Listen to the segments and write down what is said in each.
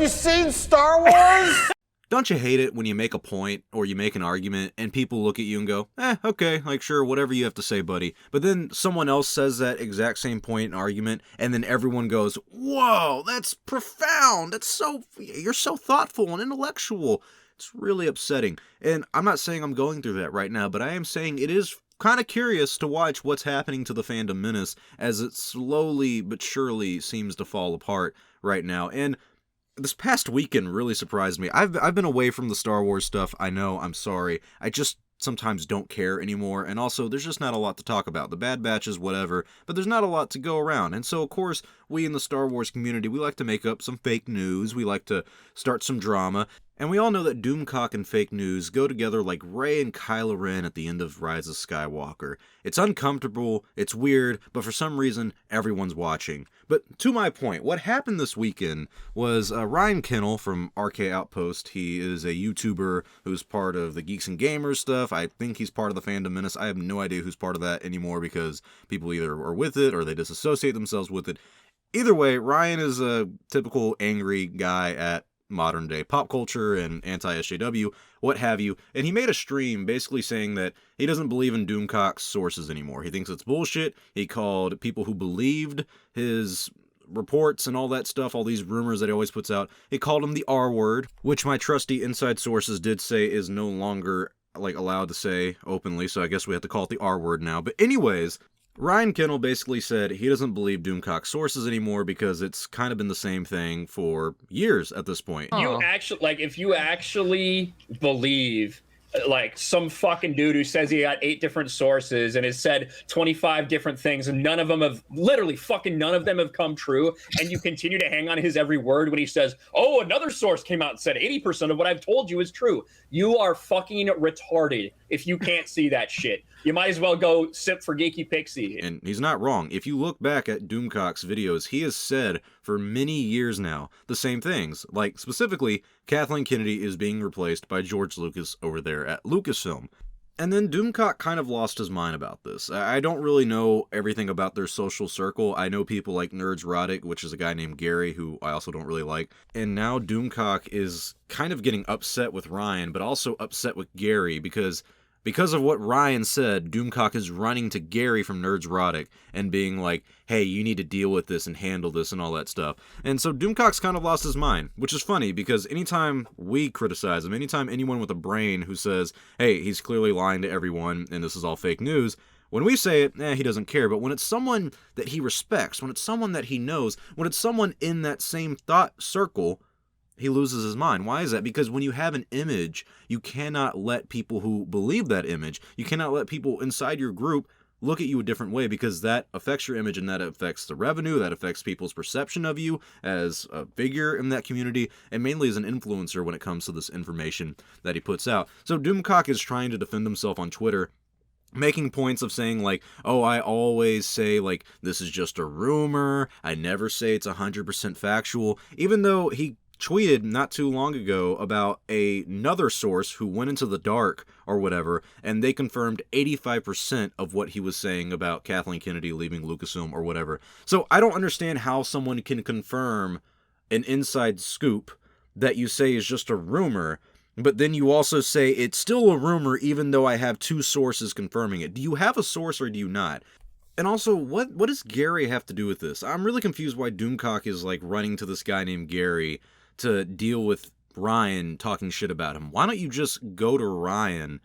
you seen Star Wars? Don't you hate it when you make a point or you make an argument and people look at you and go, okay, like sure, whatever you have to say, buddy. But then someone else says that exact same point and argument and then everyone goes, whoa, that's profound. You're so thoughtful and intellectual. It's really upsetting. And I'm not saying I'm going through that right now, but I am saying it is kind of curious to watch what's happening to the Fandom Menace as it slowly but surely seems to fall apart right now. And this past weekend really surprised me. I've been away from the Star Wars stuff. I know, I'm sorry. I just sometimes don't care anymore, and also there's just not a lot to talk about. The Bad Batch is whatever, but there's not a lot to go around. And so, of course, we in the Star Wars community, we like to make up some fake news, we like to start some drama, and we all know that Doomcock and fake news go together like Rey and Kylo Ren at the end of Rise of Skywalker. It's uncomfortable, it's weird, but for some reason, everyone's watching. But to my point, what happened this weekend was Ryan Kennel from RK Outpost. He is a YouTuber who's part of the Geeks and Gamers stuff. I think he's part of the Fandom Menace. I have no idea who's part of that anymore because people either are with it or they disassociate themselves with it. Either way, Ryan is a typical angry guy at modern day pop culture and anti-SJW, what have you, and he made a stream basically saying that he doesn't believe in Doomcock's sources anymore. He thinks it's bullshit. He called people who believed his reports and all that stuff, all these rumors that he always puts out, he called them the R word, which my trusty inside sources did say is no longer allowed to say openly, so I guess we have to call it the R word now. But anyways, Ryan Kennel basically said he doesn't believe Doomcock's sources anymore because it's kind of been the same thing for years at this point. If you actually believe some fucking dude who says he got 8 different sources and has said 25 different things and none of them have come true, and you continue to hang on his every word when he says, oh, another source came out and said 80% of what I've told you is true. You are fucking retarded if you can't see that shit. You might as well go sip for Geeky Pixie. And he's not wrong. If you look back at Doomcock's videos, he has said for many years now the same things. Like, specifically, Kathleen Kennedy is being replaced by George Lucas over there at Lucasfilm. And then Doomcock kind of lost his mind about this. I don't really know everything about their social circle. I know people like Nerds Roddick, which is a guy named Gary, who I also don't really like. And now Doomcock is kind of getting upset with Ryan, but also upset with Gary because of what Ryan said, Doomcock is running to Gary from Nerds Roddick and being like, hey, you need to deal with this and handle this and all that stuff. And so Doomcock's kind of lost his mind, which is funny because anytime we criticize him, anytime anyone with a brain who says, hey, he's clearly lying to everyone and this is all fake news, when we say it, he doesn't care. But when it's someone that he respects, when it's someone that he knows, when it's someone in that same thought circle, he loses his mind. Why is that? Because when you have an image, you cannot let people who believe that image, you cannot let people inside your group look at you a different way because that affects your image and that affects the revenue, that affects people's perception of you as a figure in that community, and mainly as an influencer when it comes to this information that he puts out. So Doomcock is trying to defend himself on Twitter, making points of saying oh, I always say this is just a rumor, I never say it's 100% factual, even though he tweeted not too long ago about another source who went into the dark or whatever, and they confirmed 85% of what he was saying about Kathleen Kennedy leaving Lucasfilm or whatever. So I don't understand how someone can confirm an inside scoop that you say is just a rumor, but then you also say it's still a rumor even though I have 2 sources confirming it. Do you have a source or do you not? And also, what does Gary have to do with this? I'm really confused why Doomcock is running to this guy named Gary to deal with Ryan talking shit about him. Why don't you just go to Ryan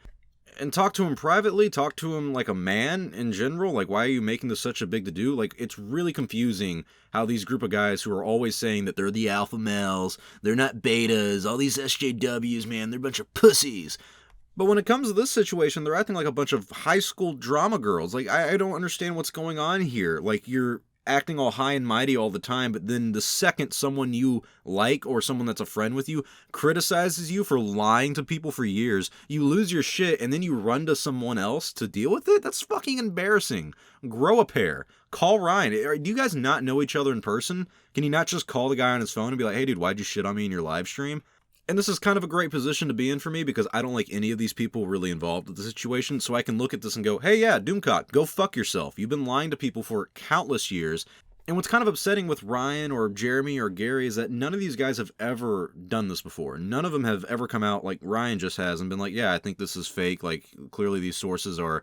and talk to him privately, talk to him like a man in general? Why are you making this such a big to-do? It's really confusing how these group of guys who are always saying that they're the alpha males, they're not betas, all these SJWs, man, they're a bunch of pussies. But when it comes to this situation, they're acting like a bunch of high school drama girls. I don't understand what's going on here. You're acting all high and mighty all the time, but then the second someone you like or someone that's a friend with you criticizes you for lying to people for years, you lose your shit and then you run to someone else to deal with it? That's fucking embarrassing. Grow a pair. Call Ryan. Do you guys not know each other in person? Can you not just call the guy on his phone and be like, hey dude, why'd you shit on me in your live stream? And this is kind of a great position to be in for me because I don't like any of these people really involved with the situation, so I can look at this and go, hey yeah, Doomcock, go fuck yourself. You've been lying to people for countless years, And what's kind of upsetting with Ryan or Jeremy or Gary is that none of these guys have ever done this before. None of them have ever come out like Ryan just has and been like, yeah, I think this is fake. Like, clearly these sources are,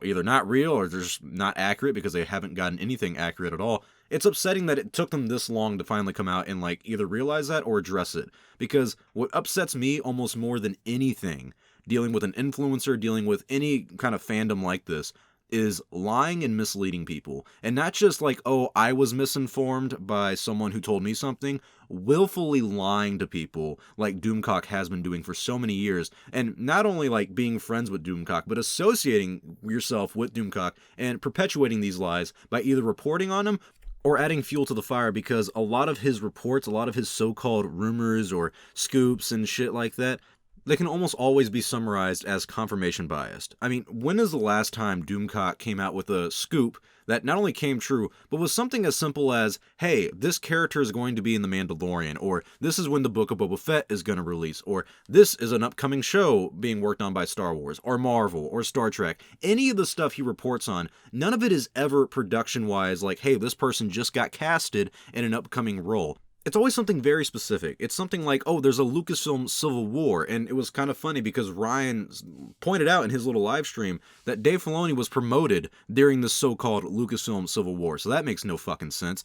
either not real or they're just not accurate because they haven't gotten anything accurate at all. It's upsetting that it took them this long to finally come out and like either realize that or address it. Because what upsets me almost more than anything, dealing with an influencer, dealing with any kind of fandom like this, is lying and misleading people. And not just like, oh, I was misinformed by someone who told me something, willfully lying to people like Doomcock has been doing for so many years. And not only like being friends with Doomcock, but associating yourself with Doomcock and perpetuating these lies by either reporting on them or adding fuel to the fire, because a lot of his reports, a lot of his so-called rumors or scoops and shit like that, they can almost always be summarized as confirmation biased. I mean, when is the last time Doomcock came out with a scoop that not only came true, but was something as simple as, hey, this character is going to be in The Mandalorian, or this is when the Book of Boba Fett is going to release, or this is an upcoming show being worked on by Star Wars, or Marvel, or Star Trek. Any of the stuff he reports on, none of it is ever production-wise like, hey, this person just got casted in an upcoming role. It's always something very specific. It's something like, oh, there's a Lucasfilm Civil War, and it was kind of funny because Ryan pointed out in his little live stream that Dave Filoni was promoted during the so-called Lucasfilm Civil War, so that makes no fucking sense.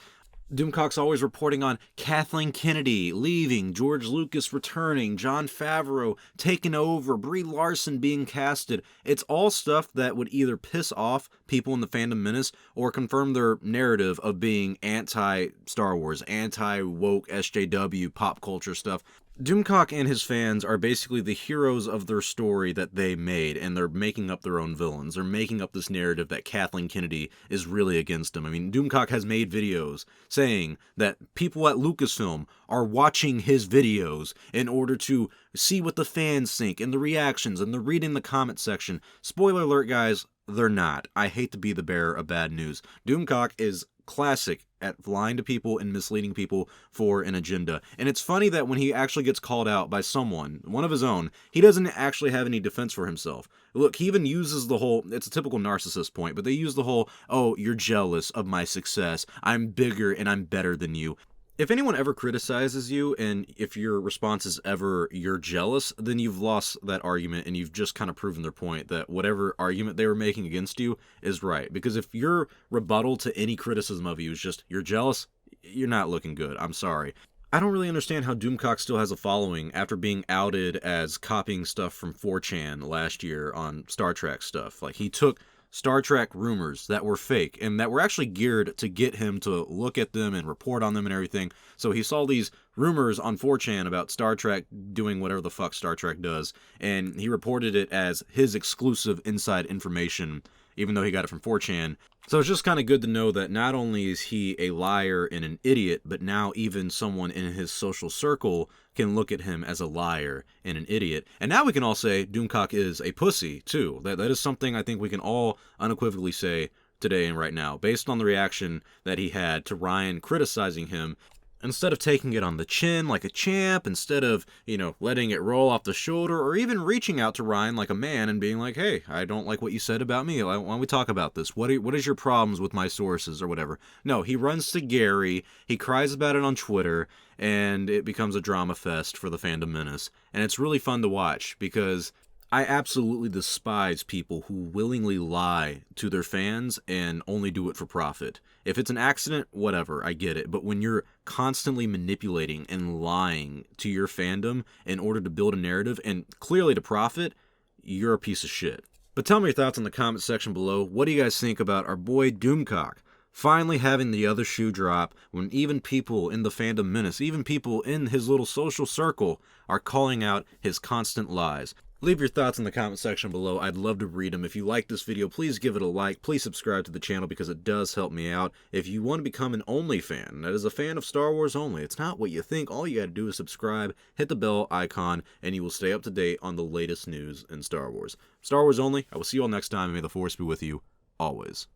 Doomcock's always reporting on Kathleen Kennedy leaving, George Lucas returning, Jon Favreau taking over, Brie Larson being casted. It's all stuff that would either piss off people in the Fandom Menace or confirm their narrative of being anti-Star Wars, anti-woke SJW pop culture stuff. Doomcock and his fans are basically the heroes of their story that they made, and they're making up their own villains. They're making up this narrative that Kathleen Kennedy is really against him. I mean, Doomcock has made videos saying that people at Lucasfilm are watching his videos in order to see what the fans think, and the reactions, and they're reading the comment section. Spoiler alert, guys, they're not. I hate to be the bearer of bad news. Doomcock is classic at lying to people and misleading people for an agenda. And it's funny that when he actually gets called out by someone, one of his own, he doesn't actually have any defense for himself. Look, he even uses the whole, it's a typical narcissist point, but they use the whole, oh, you're jealous of my success. I'm bigger and I'm better than you. If anyone ever criticizes you, and if your response is ever, you're jealous, then you've lost that argument, and you've just kind of proven their point that whatever argument they were making against you is right. Because if your rebuttal to any criticism of you is just, you're jealous, you're not looking good. I'm sorry. I don't really understand how Doomcock still has a following after being outed as copying stuff from 4chan last year on Star Trek stuff. Like, he took Star Trek rumors that were fake and that were actually geared to get him to look at them and report on them and everything. So he saw these rumors on 4chan about Star Trek doing whatever the fuck Star Trek does, and he reported it as his exclusive inside information, even though he got it from 4chan. So it's just kind of good to know that not only is he a liar and an idiot, but now even someone in his social circle can look at him as a liar and an idiot. And now we can all say Doomcock is a pussy, too. That is something I think we can all unequivocally say today and right now, based on the reaction that he had to Ryan criticizing him. Instead of taking it on the chin like a champ, instead of, letting it roll off the shoulder, or even reaching out to Ryan like a man and being like, hey, I don't like what you said about me. Why don't we talk about this? What is your problems with my sources or whatever? No, he runs to Gary, he cries about it on Twitter, and it becomes a drama fest for the Fandom Menace. And it's really fun to watch because I absolutely despise people who willingly lie to their fans and only do it for profit. If it's an accident, whatever, I get it. But when you're constantly manipulating and lying to your fandom in order to build a narrative and clearly to profit, you're a piece of shit. But tell me your thoughts in the comment section below. What do you guys think about our boy Doomcock finally having the other shoe drop when even people in the Fandom Menace, even people in his little social circle, are calling out his constant lies? Leave your thoughts in the comment section below. I'd love to read them. If you like this video, please give it a like. Please subscribe to the channel because it does help me out. If you want to become an only fan, that is a fan of Star Wars only, it's not what you think. All you gotta do is subscribe, hit the bell icon, and you will stay up to date on the latest news in Star Wars. Star Wars only. I will see you all next time, and may the Force be with you always.